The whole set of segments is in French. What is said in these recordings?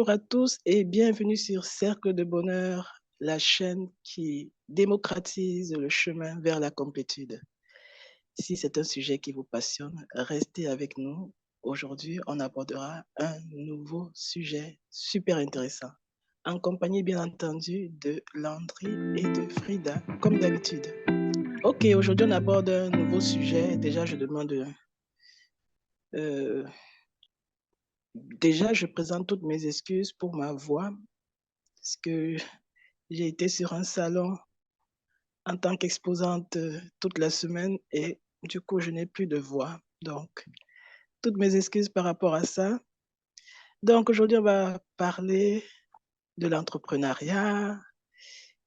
bonjour à tous et bienvenue sur Cercle de Bonheur, la chaîne qui démocratise le chemin vers la complétude. Si c'est un sujet qui vous passionne, restez avec nous. Aujourd'hui, on abordera un nouveau sujet super intéressant, en compagnie bien entendu de Landry et de Frida, comme d'habitude. Ok, aujourd'hui on aborde un nouveau sujet. Euh, Déjà, je présente toutes mes excuses pour ma voix, parce que j'ai été sur un salon en tant qu'exposante toute la semaine et du coup, je n'ai plus de voix. Donc, toutes mes excuses par rapport à ça. Donc, aujourd'hui, on va parler de l'entrepreneuriat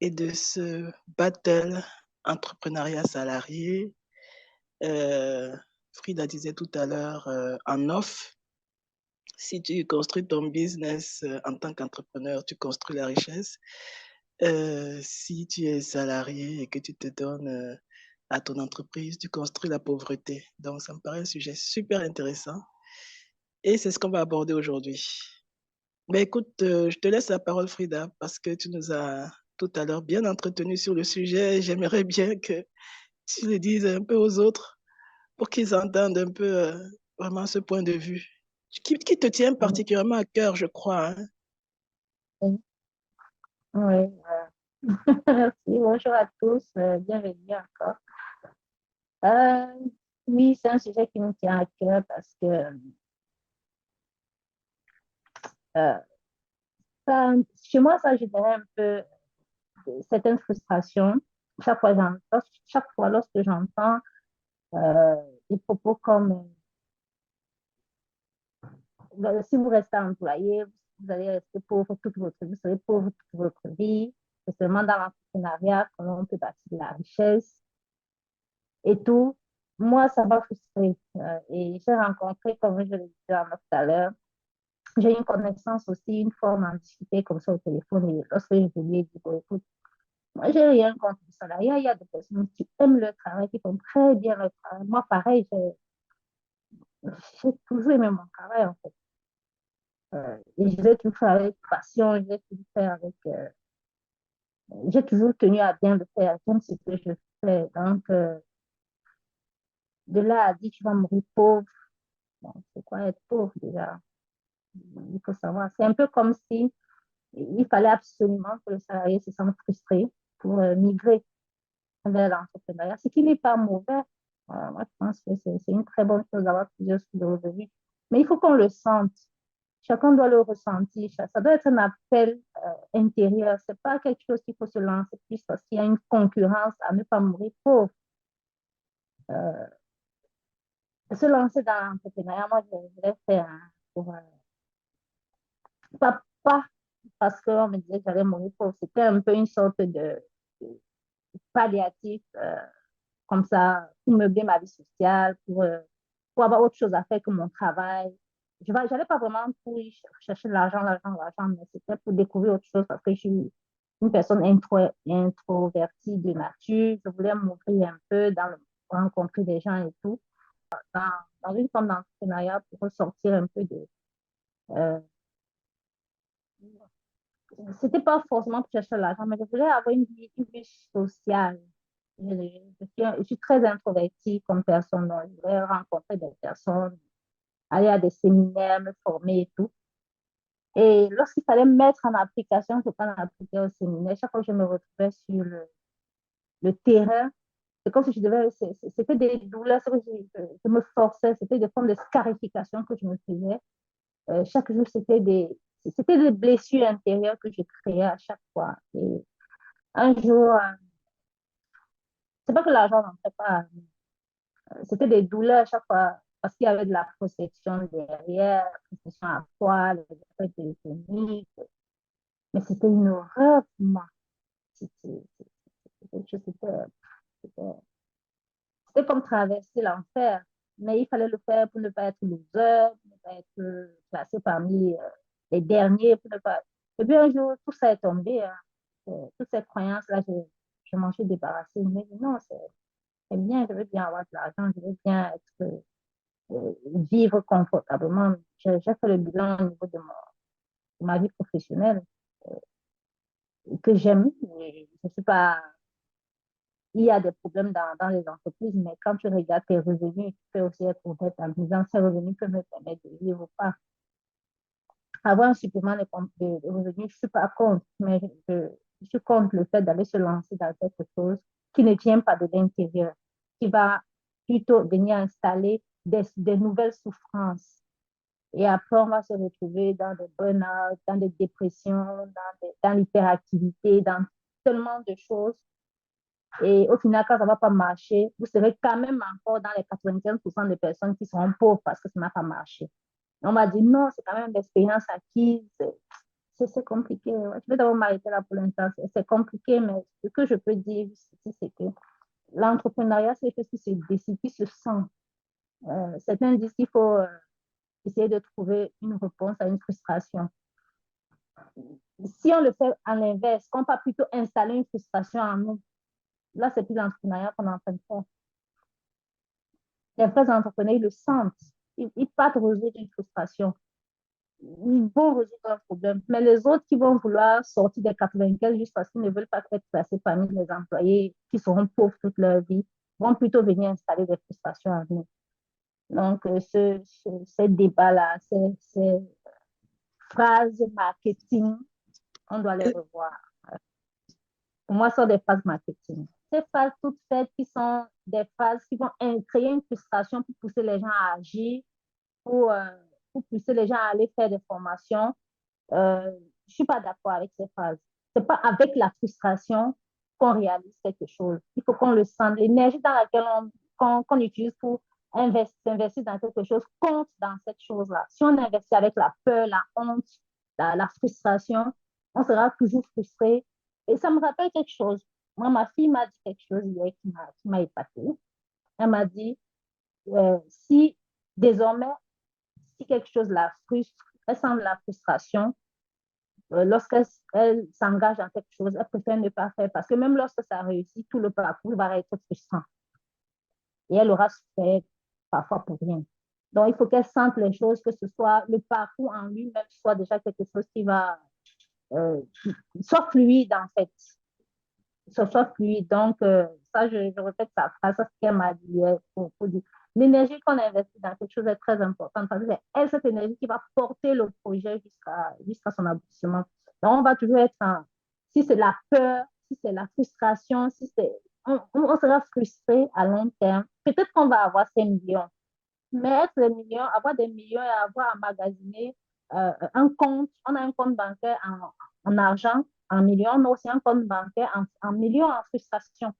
et de ce battle entrepreneuriat salarié. Euh, Frida disait tout à l'heure en off, si tu construis ton business en tant qu'entrepreneur, tu construis la richesse. Si tu es salarié et que tu te donnes à ton entreprise, tu construis la pauvreté. Donc, ça me paraît un sujet super intéressant et c'est ce qu'on va aborder aujourd'hui. Mais écoute, je te laisse la parole, Frida, parce que tu nous as tout à l'heure bien entretenu sur le sujet. J'aimerais bien que tu le dises un peu aux autres pour qu'ils entendent un peu vraiment ce point de vue qui te tient particulièrement à cœur, je crois. Hein. Oui, oui, merci. Bonjour à tous. Bienvenue encore. Euh, oui, c'est un sujet qui me tient à cœur parce que euh, chez moi, ça générait un peu certaines frustrations. Chaque fois lorsque j'entends euh, des propos comme si vous restez employé, vous allez rester pauvre toute votre vie, vous serez pauvre toute votre vie. C'est seulement dans l'entrepreneuriat que l'on peut bâtir de la richesse et tout. Moi, ça m'a frustrée. Et j'ai rencontré, comme je le disais tout à l'heure, j'ai une connaissance aussi, une forme en discuter comme ça au téléphone. Et lorsque je lui ai dit, bon, écoute, moi, j'ai rien contre le salariat. Il y a des personnes qui aiment le travail, qui font très bien le travail. Moi, pareil, j'ai toujours aimé mon travail, en fait. Et je l'ai toujours fait avec passion, j'ai toujours tenu à bien le faire. J'aime ce que je fais. Donc, de là à dire, tu vas mourir pauvre. Bon, c'est quoi être pauvre déjà? Il faut savoir. C'est un peu comme si il fallait absolument que le salarié se sente frustré pour migrer vers l'entrepreneuriat, ce qui n'est pas mauvais. Moi, je pense que c'est une très bonne chose d'avoir plusieurs sources de revenus. Mais il faut qu'on le sente. Chacun doit le ressentir. Ça doit être un appel intérieur. C'est pas quelque chose qu'il faut se lancer plus parce qu'il y a une concurrence à ne pas mourir pauvre. Euh, Se lancer dans l'entrepreneuriat, moi, je l'ai fait hein, pour, pas parce qu'on me disait que j'allais mourir pauvre. C'était un peu une sorte de palliatif, comme ça, pour meubler ma vie sociale, pour avoir autre chose à faire que mon travail. Je n'allais pas vraiment pour chercher de l'argent, mais c'était pour découvrir autre chose parce que je suis une personne introvertie de nature. Je voulais m'ouvrir un peu rencontrer des gens et tout, dans, dans une forme d'entrepreneuriat pour sortir un peu euh, c'était pas forcément pour chercher l'argent, mais je voulais avoir une vie sociale. Je suis très introvertie comme personne, donc je voulais rencontrer des personnes, aller à des séminaires, me former et tout. Et lorsqu'il fallait mettre en application ce qu'on appliquait au séminaire, chaque fois que je me retrouvais sur le terrain, c'est comme si c'était des douleurs, je me forçais, c'était des formes de scarification que je me faisais. Chaque jour, c'était des blessures intérieures que je créais à chaque fois. Et un jour, c'est pas que l'argent n'en fait pas, c'était des douleurs à chaque fois parce qu'il y avait de la protection derrière, la protection à poil, les effets téléphoniques. Mais c'était une horreur pour moi. C'était c'était- c'était comme traverser l'enfer. Mais il fallait le faire pour ne pas être loser, pour ne pas être classé parmi les derniers, pour ne pas. Et puis un jour, tout ça est tombé. Hein. Toutes ces croyances-là, je m'en suis débarrassée. Je me dis non, c'est bien, je veux bien avoir de l'argent, je veux bien vivre confortablement. J'ai fait le bilan au niveau ma vie professionnelle que j'aime. Je suis pas... Il y a des problèmes dans les entreprises, mais quand tu regardes tes revenus, tu peux aussi être honnête en disant ces revenus peuvent me permettre de vivre ou pas. Avoir un supplément de revenus, je ne suis pas contre, mais je suis contre le fait d'aller se lancer dans quelque chose qui ne tient pas de l'intérieur, qui va plutôt venir installer des nouvelles souffrances. Et après, on va se retrouver dans des burn-out, dans des dépressions, dans l'hyperactivité, dans tellement de choses. Et au final, quand ça ne va pas marcher, vous serez quand même encore dans les 95% des personnes qui seront pauvres parce que ça n'a pas marché. On m'a dit non, c'est quand même une expérience acquise. C'est compliqué. Ouais. Je vais d'abord m'arrêter là pour l'instant. C'est compliqué, mais ce que je peux dire, c'est que l'entrepreneuriat, c'est quelque chose qui se décide, qui se sent. Certains disent qu'il faut essayer de trouver une réponse à une frustration. Si on le fait à l'inverse, on peut plutôt installer une frustration en nous. Là, c'est plus l'entrepreneuriat qu'on est en train de faire. Les vrais entrepreneurs, ils le sentent. Ils partent résoudre une frustration. Ils vont résoudre un problème. Mais les autres qui vont vouloir sortir des 95 juste parce qu'ils ne veulent pas être placés parmi les employés qui seront pauvres toute leur vie, vont plutôt venir installer des frustrations en nous. Donc, ces débats-là, ces phrases marketing, on doit les revoir. Pour moi, ce sont des phrases marketing. Ces phrases toutes faites qui sont des phrases qui vont créer une frustration pour pousser les gens à agir, pour pousser les gens à aller faire des formations. Je ne suis pas d'accord avec ces phrases. Ce n'est pas avec la frustration qu'on réalise quelque chose. Il faut qu'on le sente. L'énergie dans laquelle qu'on utilise pour investir dans quelque chose compte dans cette chose-là. Si on investit avec la peur, la honte, la frustration, on sera toujours frustré. Et ça me rappelle quelque chose. Moi, ma fille m'a dit quelque chose hier qui m'a épatée. Elle m'a dit, si désormais, si quelque chose la frustre, elle sent la frustration, lorsqu'elle s'engage dans quelque chose, elle préfère ne pas faire parce que même lorsque ça réussit, tout le parcours va être frustrant. Et elle aura souffert parfois pour rien. Donc, il faut qu'elle sente les choses, que ce soit le parcours en lui-même, soit déjà quelque chose qui va, soit fluide en fait. Soit fluide. Donc, ça, je répète sa phrase, ça, c'est ce qu'elle m'a dit pour dire. L'énergie qu'on investit dans quelque chose est très importante parce que c'est elle, cette énergie qui va porter le projet jusqu'à son aboutissement. Donc, on va toujours être si c'est la peur, si c'est la frustration, si c'est, on sera frustré à long terme. Peut-être qu'on va avoir 5 millions, mais être des millions, avoir des millions et avoir emmagasiner un compte, on a un compte bancaire en argent, en millions, on a aussi un compte bancaire en millions en frustration.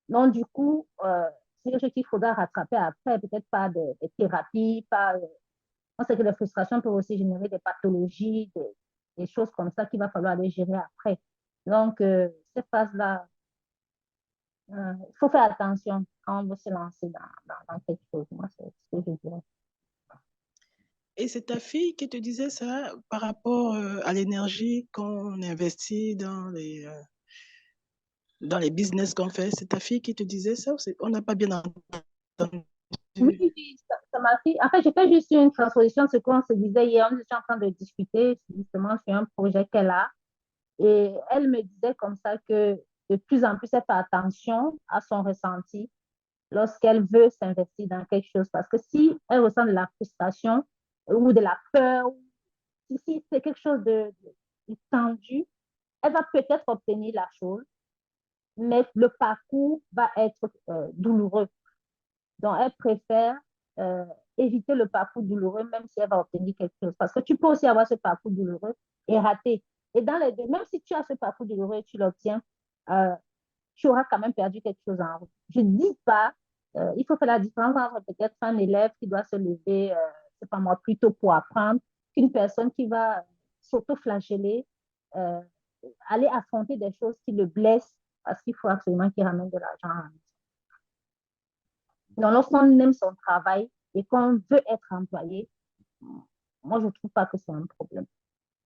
Donc, du coup, c'est quelque chose qu'il faudra rattraper après, peut-être pas des thérapies, pas, on sait que les frustrations peuvent aussi générer des pathologies, des choses comme ça qu'il va falloir aller gérer après. Donc, ces phases-là, il faut faire attention quand on veut se lancer dans quelque chose. Moi, c'est ce que je dirais. Et c'est ta fille qui te disait ça par rapport à l'énergie qu'on investit dans les business qu'on fait. C'est ta fille qui te disait ça ou on n'a pas bien entendu? Oui, oui, ça m'a fait. En fait, j'ai fait juste une transposition de ce qu'on se disait hier. On était en train de discuter justement sur un projet qu'elle a. Et elle me disait comme ça que de plus en plus, elle fait attention à son ressenti lorsqu'elle veut s'investir dans quelque chose. Parce que si elle ressent de la frustration ou de la peur, si c'est quelque chose de tendu, elle va peut-être obtenir la chose, mais le parcours va être douloureux. Donc, elle préfère euh, éviter le parcours douloureux, même si elle va obtenir quelque chose. Parce que tu peux aussi avoir ce parcours douloureux et rater. Et dans les deux, même si tu as ce parcours douloureux et tu l'obtiens, euh, tu auras quand même perdu quelque chose en route. Je ne dis pas, il faut faire la différence entre peut-être un élève qui doit se lever, c'est pas moi, plutôt pour apprendre, qu'une personne qui va s'auto-flageller, euh, aller affronter des choses qui le blessent parce qu'il faut absolument qu'il ramène de l'argent. Donc, lorsqu'on aime son travail et qu'on veut être employé, moi, je ne trouve pas que c'est un problème.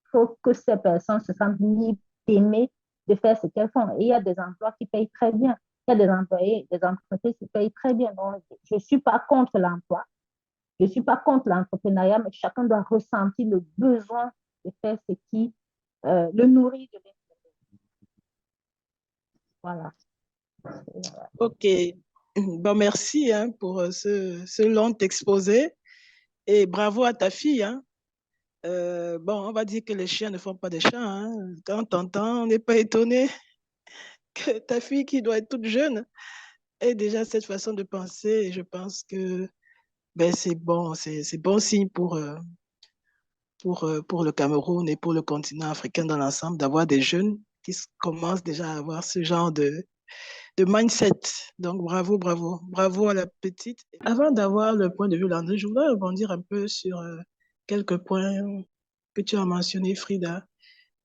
Il faut que ces personnes se sentent libres d'aimer, de faire ce qu'elles font. Et il y a des emplois qui payent très bien. Il y a des employés, des entreprises qui payent très bien. Donc, je ne suis pas contre l'emploi. Je ne suis pas contre l'entrepreneuriat, mais chacun doit ressentir le besoin de faire ce qui le nourrit de l'intérieur. Voilà. Ok. Bon, merci hein, pour ce long exposé et bravo à ta fille. Hein. Bon, on va dire que les chiens ne font pas des chats. Hein. De temps en temps, on n'est pas étonné que ta fille, qui doit être toute jeune, ait déjà cette façon de penser. Et je pense que ben, c'est bon, c'est bon signe pour le Cameroun et pour le continent africain dans l'ensemble d'avoir des jeunes qui commencent déjà à avoir ce genre de mindset. Donc, bravo, bravo, bravo à la petite. Avant d'avoir le point de vue landais, je voudrais rebondir un peu sur quelques points que tu as mentionnés, Frida.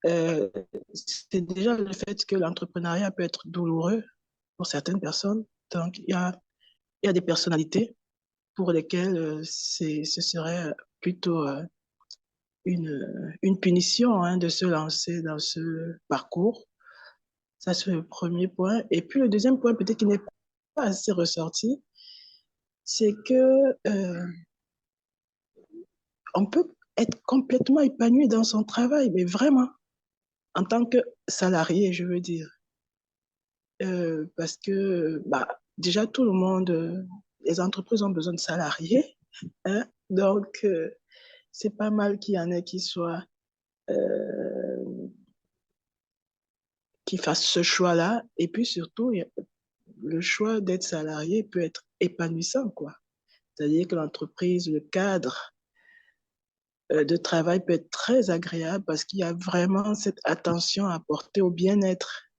Euh, c'est déjà le fait que l'entrepreneuriat peut être douloureux pour certaines personnes. Donc, il y a des personnalités pour lesquelles ce serait plutôt une punition hein, de se lancer dans ce parcours. Ça, c'est le premier point. Et puis, le deuxième point, peut-être qui n'est pas assez ressorti, c'est que on peut être complètement épanoui dans son travail, mais vraiment, en tant que salarié, je veux dire. Parce que bah, déjà, tout le monde, les entreprises ont besoin de salariés. Hein, donc, c'est pas mal qu'il y en ait euh, qui fassent ce choix-là. Et puis surtout, le choix d'être salarié peut être épanouissant, quoi. C'est-à-dire que l'entreprise, le cadre de travail peut être très agréable parce qu'il y a vraiment cette attention à porter au bien-être,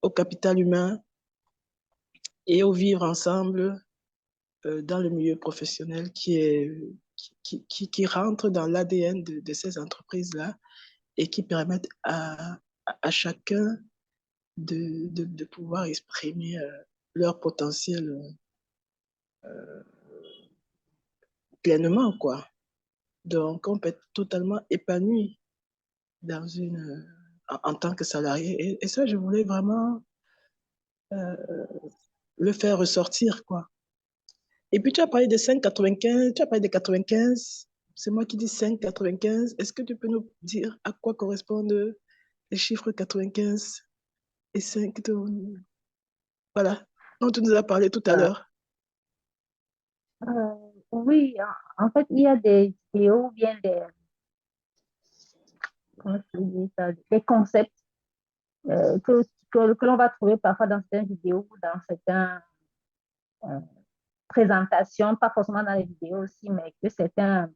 au capital humain et au vivre ensemble dans le milieu professionnel qui rentre dans l'ADN de ces entreprises-là et qui permettent à chacun de pouvoir exprimer leur potentiel pleinement, quoi. Donc, on peut être totalement épanoui dans en tant que salarié. Et ça, je voulais vraiment le faire ressortir, quoi. Et puis, tu as parlé de 5,95, tu as parlé de 95. C'est moi qui dis 5,95. Est-ce que tu peux nous dire à quoi correspondent les chiffres 95 et 5 Voilà, dont tu nous as parlé tout à l'heure. Oui, en fait, il y a des vidéos ou bien comment je peux dire ça, des concepts que l'on va trouver parfois dans certaines vidéos ou dans certaines euh, présentations, pas forcément dans les vidéos aussi, mais que certaines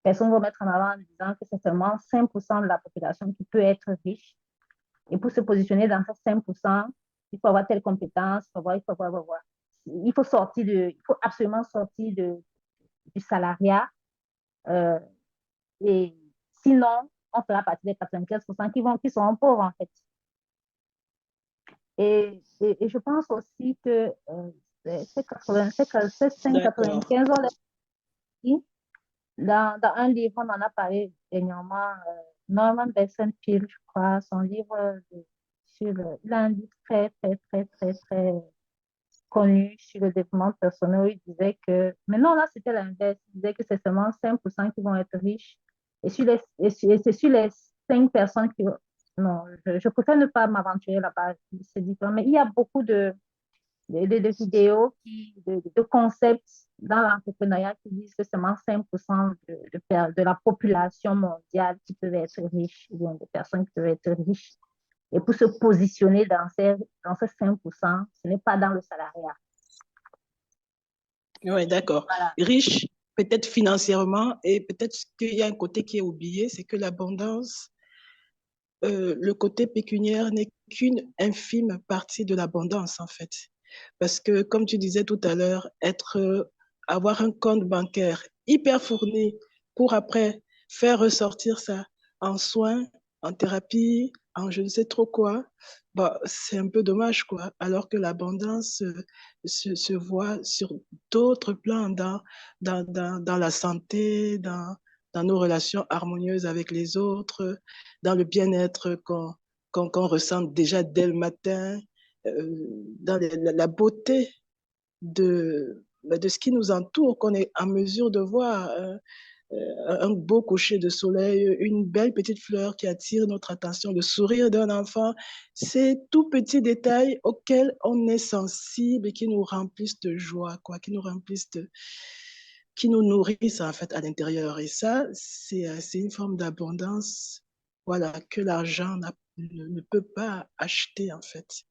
personnes vont mettre en avant en disant que c'est seulement 5% de la population qui peut être riche. Et pour se positionner dans ces 5%, il faut avoir telle compétence, il faut sortir il faut absolument sortir du salariat. Euh, et sinon, on fera partie des 95% qui seront pauvres, en fait. Et je pense aussi que ces D'accord. 5,95, on l'a dit, dans un livre, on en a parlé dernièrement, Norman Vincent Peale, je crois, son livre il a un livre très, très, très, très, très connu sur le développement personnel où il disait que, maintenant là, c'était l'inverse, il disait que c'est seulement 5% qui vont être riches. Et c'est sur les 5 personnes qui... Non, je préfère ne pas m'aventurer là-bas, c'est différent. Mais il y a beaucoup de vidéos, de concepts dans l'entrepreneuriat qui disent que seulement 5% de la population mondiale qui peuvent être riches, ou bien des personnes qui peuvent être riches. Et pour se positionner dans ces 5%, ce n'est pas dans le salariat. Oui, d'accord. Voilà. Riche, peut-être financièrement, et peut-être qu'il y a un côté qui est oublié, c'est que l'abondance, le côté pécuniaire n'est qu'une infime partie de l'abondance, en fait. Parce que, comme tu disais tout à l'heure, avoir un compte bancaire hyper fourni pour après faire ressortir ça en soins, en thérapie, en je ne sais trop quoi, bah, c'est un peu dommage, quoi. Alors que l'abondance se voit sur d'autres plans, dans la santé, dans nos relations harmonieuses avec les autres, dans le bien-être qu'on ressent déjà dès le matin, dans la beauté de ce qui nous entoure, qu'on est en mesure de voir. un beau coucher de soleil, une belle petite fleur qui attire notre attention, le sourire d'un enfant. C'est tout petits détails auxquels on est sensible et qui nous remplissent de joie, quoi, qui nous nourrissent en fait à l'intérieur. Et ça, c'est une forme d'abondance, voilà, que l'argent ne peut pas acheter en fait.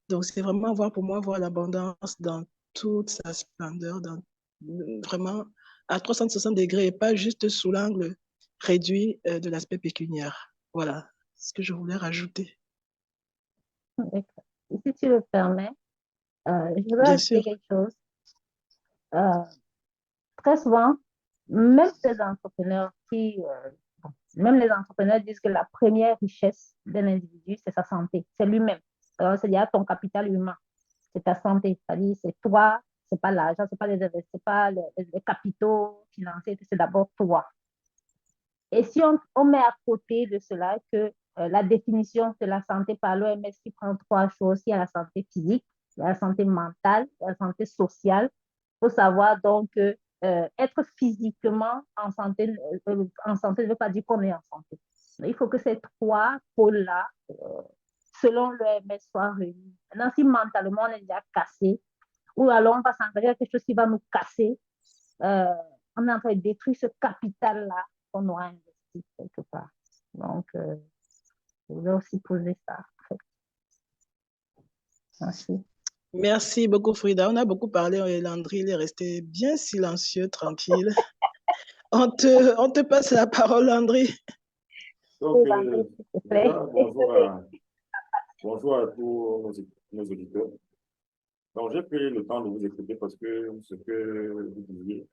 Donc c'est vraiment voir pour moi voir l'abondance dans toute sa splendeur, vraiment à 360 degrés et pas juste sous l'angle réduit de l'aspect pécuniaire. Voilà ce que je voulais rajouter. Si tu le permets, je voudrais Bien ajouter sûr. quelque chose. Euh, Très souvent, même les entrepreneurs même les entrepreneurs disent que la première richesse d'un individu, c'est sa santé, c'est lui-même. Alors, c'est-à-dire ton capital humain, c'est ta santé. C'est-à-dire, c'est toi, c'est pas l'argent, c'est pas c'est pas les capitaux financiers, c'est d'abord toi. Et si on met à côté de cela que la définition de la santé par l'OMS qui prend trois choses, il y a la santé physique, il y a la santé mentale, il y a la santé sociale. Il faut savoir donc que être physiquement en santé ne veut pas dire qu'on est en santé. Mais il faut que ces trois pôles-là, selon l'OMS, soient réunis. Maintenant, si mentalement on est déjà cassé, ou alors on va s'engager à quelque chose qui va nous casser, euh, on est en train de détruire ce capital-là qu'on aura investi quelque part. Donc, je voulais aussi poser ça. Merci. Merci beaucoup, Frida. On a beaucoup parlé et Landry, il est resté bien silencieux, tranquille. On te passe la parole, Landry. Donc, Landry, s'il te plaît. déjà, bonjour à tous nos auditeurs. Donc, j'ai pris le temps de vous écouter parce que ce que vous disiez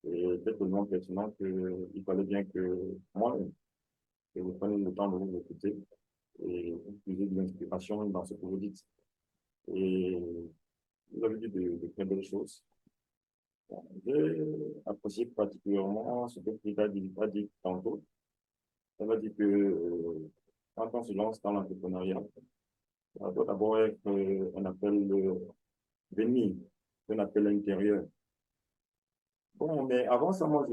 était tellement pertinent qu'il fallait bien que moi, que vous preniez le temps de vous écouter et vous puissiez de l'inspiration dans ce que vous dites. Et vous avez dit de très belles choses. Bon, j'ai apprécié particulièrement ce que Frida a dit tantôt. Elle a dit que quand on se lance dans l'entrepreneuriat, ça doit d'abord être un appel venir, un appel intérieur. Bon, mais avant ça, moi,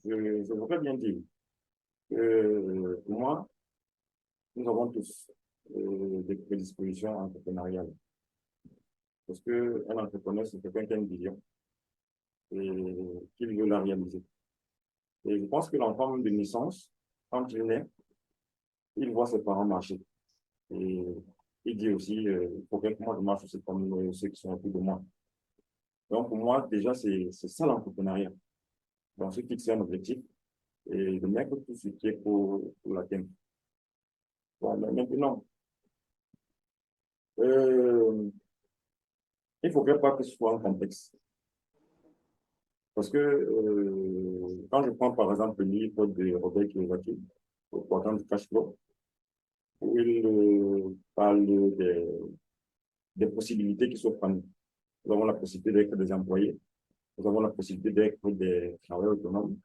je voudrais bien dire que pour moi, nous avons tous des prédispositions entrepreneuriales. Parce qu'un entrepreneur, c'est quelqu'un qui a une vision et qui veut la réaliser. Et je pense que l'enfant de naissance, quand il naît, il voit ses parents marcher. Et il dit aussi, il faudrait que moi je marche aussi comme ceux qui sont autour de moi. Donc, pour moi, déjà, c'est ça l'entrepreneuriat. Donc, se fixer un objectif et de mettre tout ce qui est pour l'atteindre. Bon, mais maintenant, il ne faudrait pas que ce soit un contexte. Parce que quand je prends par exemple le livre de Robert Kiyosaki, au quadrant du cash flow, où il parle des possibilités qui s'offrent à nous. Nous avons la possibilité d'être des employés, nous avons la possibilité d'être des travailleurs autonomes,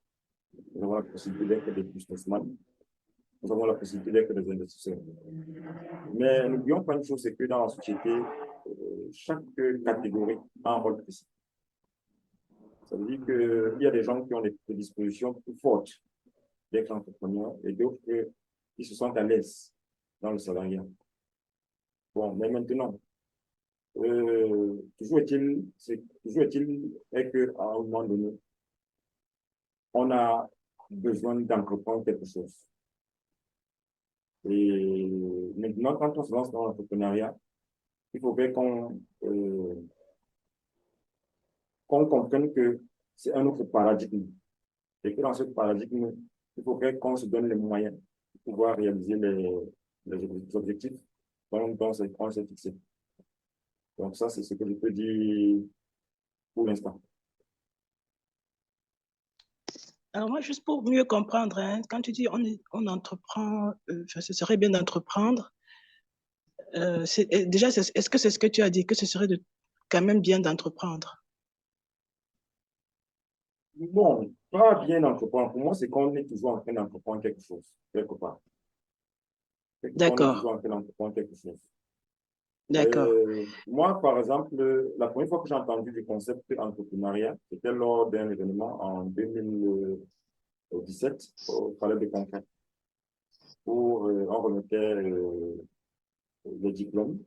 nous avons la possibilité d'être des businessmen, nous avons la possibilité d'être des investisseurs. Mais n'oublions pas une chose, c'est que dans la société, chaque catégorie a un rôle précis. Ça veut dire qu'il y a des gens qui ont des prédispositions plus fortes d'être entrepreneurs et d'autres qui se sentent à l'aise dans le salariat. Bon, mais maintenant, toujours est-il est qu'à un moment donné, on a besoin d'entreprendre quelque chose. Et maintenant, quand on se lance dans l'entrepreneuriat, il faudrait qu'on comprenne que c'est un autre paradigme. Et que dans ce paradigme, il faudrait qu'on se donne les moyens pour pouvoir réaliser les objectifs dont on s'est fixé. Donc ça, c'est ce que je peux dire pour l'instant. Alors moi, juste pour mieux comprendre, hein, quand tu dis on entreprend, ce serait bien d'entreprendre, déjà, est-ce que c'est ce que tu as dit, que ce serait quand même bien d'entreprendre? Bon, pas bien entreprendre. Pour moi, c'est qu'on est toujours en train d'entreprendre quelque chose, quelque part. On est D'accord, toujours en train d'entreprendre quelque chose. d'accord. Moi, par exemple, la première fois que j'ai entendu du concept entrepreneuriat, c'était lors d'un événement en 2000, 17 au palais de Conquête où on remettait les diplômes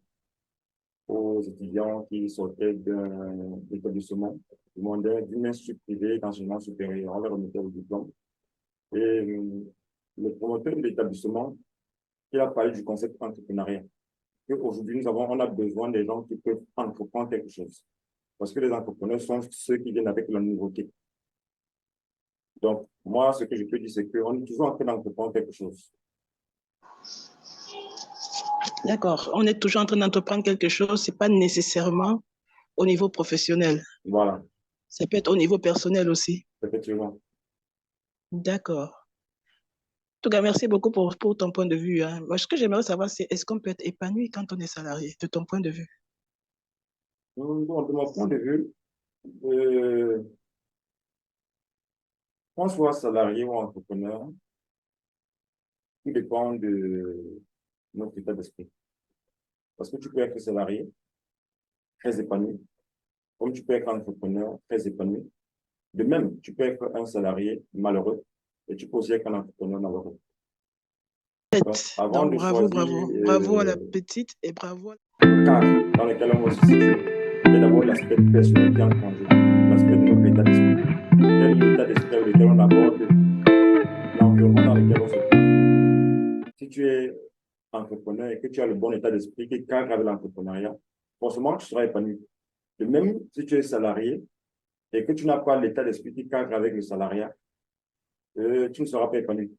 aux étudiants qui sortaient d'un établissement, d'une institut privé d'enseignement supérieur. On leur remettait le diplôme. Et le promoteur de l'établissement, il a parlé du concept entrepreneuriat. Aujourd'hui, on a besoin des gens qui peuvent entreprendre quelque chose. Parce que les entrepreneurs sont ceux qui viennent avec la nouveauté. Donc, moi, ce que je peux dire, c'est qu'on est toujours en train d'entreprendre quelque chose. D'accord. On est toujours en train d'entreprendre quelque chose. Ce n'est pas nécessairement au niveau professionnel. Voilà. Ça peut être au niveau personnel aussi. Effectivement. D'accord. En tout cas, merci beaucoup pour ton point de vue. Hein. Moi, ce que j'aimerais savoir, c'est est-ce qu'on peut être épanoui quand on est salarié, de ton point de vue? Bon, de mon point de vue, qu'on soit salarié ou entrepreneur, tout dépend de notre état d'esprit. Parce que tu peux être salarié, très épanoui, comme tu peux être entrepreneur, très épanoui. De même, tu peux être un salarié malheureux et tu peux aussi être un entrepreneur malheureux. Donc, avant Donc, de bravo, choisir bravo. Bravo à la petite et bravo à le cadre dans lequel on va se situer, il y a d'abord l'aspect personnel qui entre en jeu, l'aspect de notre état d'esprit. Quel est l'état d'esprit avec lequel on aborde l'environnement dans lequel on se trouve. Si tu es entrepreneur et que tu as le bon état d'esprit qui cadre avec l'entrepreneuriat, forcément, tu seras épanoui. De même, si tu es salarié et que tu n'as pas l'état d'esprit qui cadre avec le salariat, tu ne seras pas épanoui.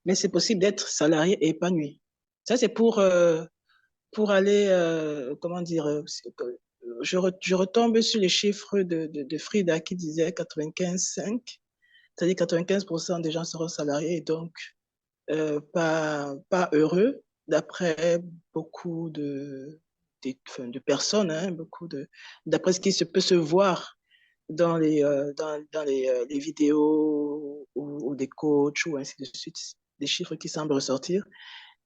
Mais c'est possible d'être salarié et épanoui. Ça, c'est pour aller, comment dire, je retombe sur les chiffres de Frida qui disait 95,5, c'est-à-dire 95% des gens seront salariés et donc pas heureux, d'après beaucoup de personnes, hein, d'après ce qui peut se voir dans les vidéos ou des coachs ou ainsi de suite, des chiffres qui semblent ressortir.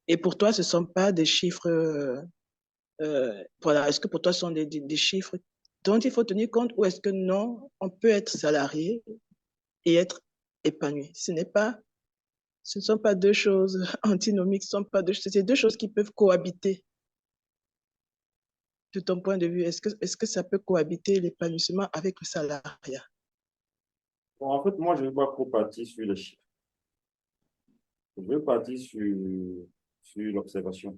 Et pour toi, ce ne sont pas des chiffres, voilà, est-ce que pour toi, ce sont des chiffres dont il faut tenir compte ou est-ce que non, on peut être salarié et être épanoui? Ce ne sont pas deux choses antinomiques, c'est deux choses qui peuvent cohabiter. De ton point de vue, est-ce que ça peut cohabiter l'épanouissement avec le salariat? Bon, en fait, moi, je ne vais pas trop partir sur les chiffres. Je vais partir sur l'observation.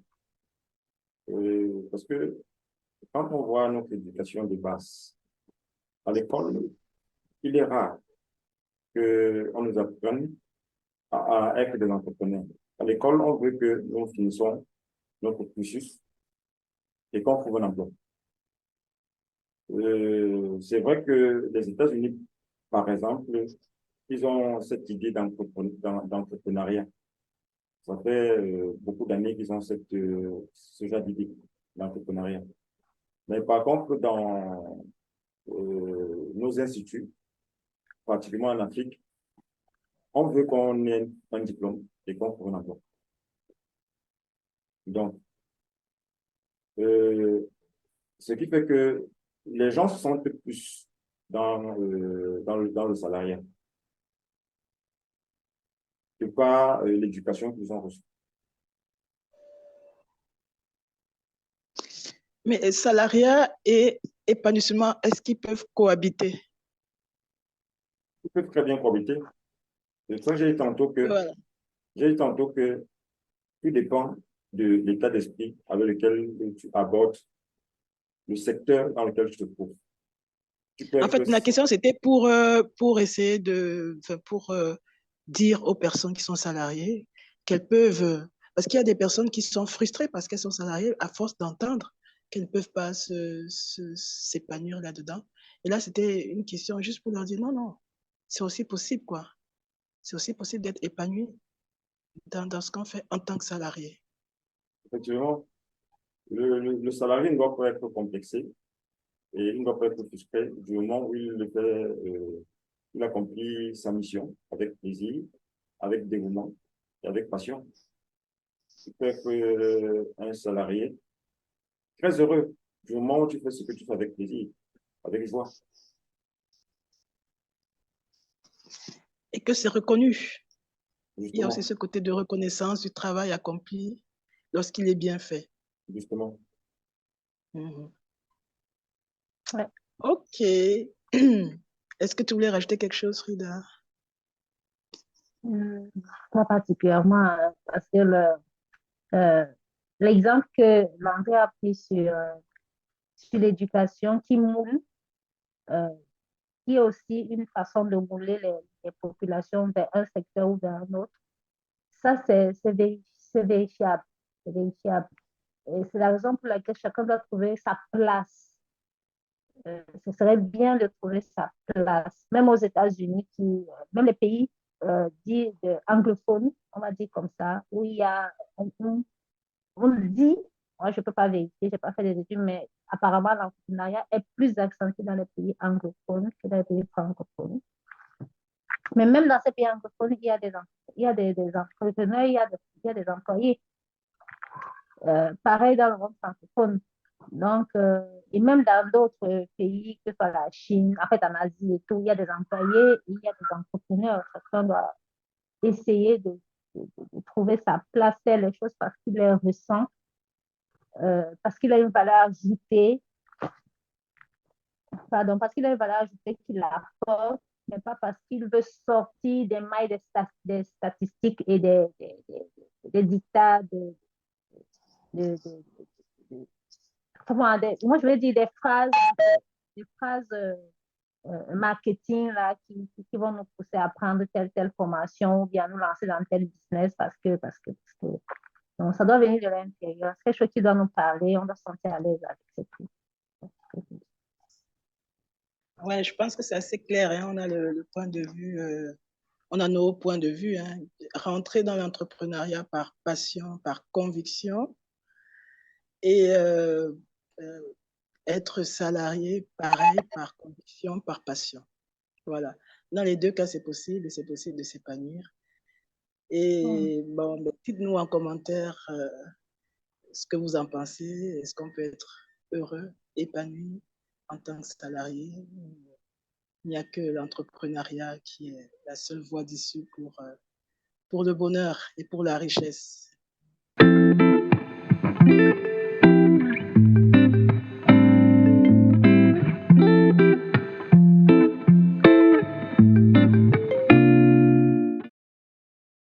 Parce que quand on voit notre éducation de base, à l'école, il est rare qu'on nous apprenne à être des entrepreneurs. À l'école, on veut que nous finissons notre cursus et qu'on trouve un emploi. C'est vrai que les États-Unis, par exemple, ils ont cette idée d'entrepreneuriat. Ça fait beaucoup d'années qu'ils ont ce genre d'idée d'entrepreneuriat. Mais par contre, dans nos instituts, particulièrement en Afrique, on veut qu'on ait un diplôme et qu'on trouve un emploi. Donc, ce qui fait que les gens se sentent plus dans le salariat que par l'éducation qu'ils ont reçue. Mais salariat et épanouissement, est-ce qu'ils peuvent cohabiter? Ils peuvent très bien cohabiter. C'est ça que Voilà. j'ai dit tantôt que tout dépend de l'état d'esprit avec lequel tu abordes le secteur dans lequel tu te trouves. En fait, la question, c'était pour essayer pour dire aux personnes qui sont salariées qu'elles peuvent, parce qu'il y a des personnes qui sont frustrées parce qu'elles sont salariées à force d'entendre qu'elles ne peuvent pas s'épanouir là-dedans. Et là, c'était une question juste pour leur dire non, non, c'est aussi possible, quoi. C'est aussi possible d'être épanoui dans ce qu'on fait en tant que salarié. Effectivement, le salarié ne doit pas être complexé et il ne doit pas être frustré du moment où il accomplit sa mission avec plaisir, avec dévouement et avec passion. Tu peux être un salarié très heureux du moment où tu fais ce que tu fais avec plaisir, avec joie. et que c'est reconnu. Il y a Justement, aussi ce côté de reconnaissance du travail accompli lorsqu'il est bien fait. justement. Mhm. Ouais. Ok. Est-ce que tu voulais rajouter quelque chose, Frida? Pas particulièrement, parce que l'exemple que l'André a pris sur l'éducation qui moule, euh, qui est aussi une façon de mouler les populations vers un secteur ou vers un autre, ça, c'est vérifiable. C'est vérifiable. Et c'est la raison pour laquelle chacun doit trouver sa place. Ce serait bien de trouver sa place. Même aux États-Unis, même les pays dits anglophones, on va dire comme ça, où il y a, on dit, moi je ne peux pas vérifier, je n'ai pas fait des études, mais apparemment l'entrepreneuriat est plus accentué dans les pays anglophones que dans les pays francophones. Mais même dans ces pays anglophones, il y a des entrepreneurs, il y a des employés. Pareil dans le monde francophone. Donc, et même dans d'autres pays, que ce soit la Chine, en fait en Asie et tout, il y a des employés, il y a des entrepreneurs. Chacun doit essayer de trouver sa place, faire les choses parce qu'il les ressent, parce qu'il a une valeur ajoutée, pardon, parce qu'il a une valeur ajoutée qu'il apporte, mais pas parce qu'il veut sortir des mailles des statistiques et des dictats de, de, moi je veux dire des phrases marketing là, qui vont nous pousser à prendre telle formation ou bien nous lancer dans tel business parce que donc, ça doit venir de l'intérieur. C'est quelque chose qui doit nous parler, on doit se sentir à l'aise avec c'est tout. Ouais, je pense que c'est assez clair. Hein. On a le point de vue, on a nos points de vue. Hein. Rentrer dans l'entrepreneuriat par passion, par conviction et euh, être salarié, pareil, par conviction, par passion. Voilà. Dans les deux cas, c'est possible de s'épanouir. Et bon, dites-nous en commentaire ce que vous en pensez. Est-ce qu'on peut être heureux, épanoui en tant que salarié? Il n'y a que l'entrepreneuriat qui est la seule voie d'issue pour le bonheur et pour la richesse.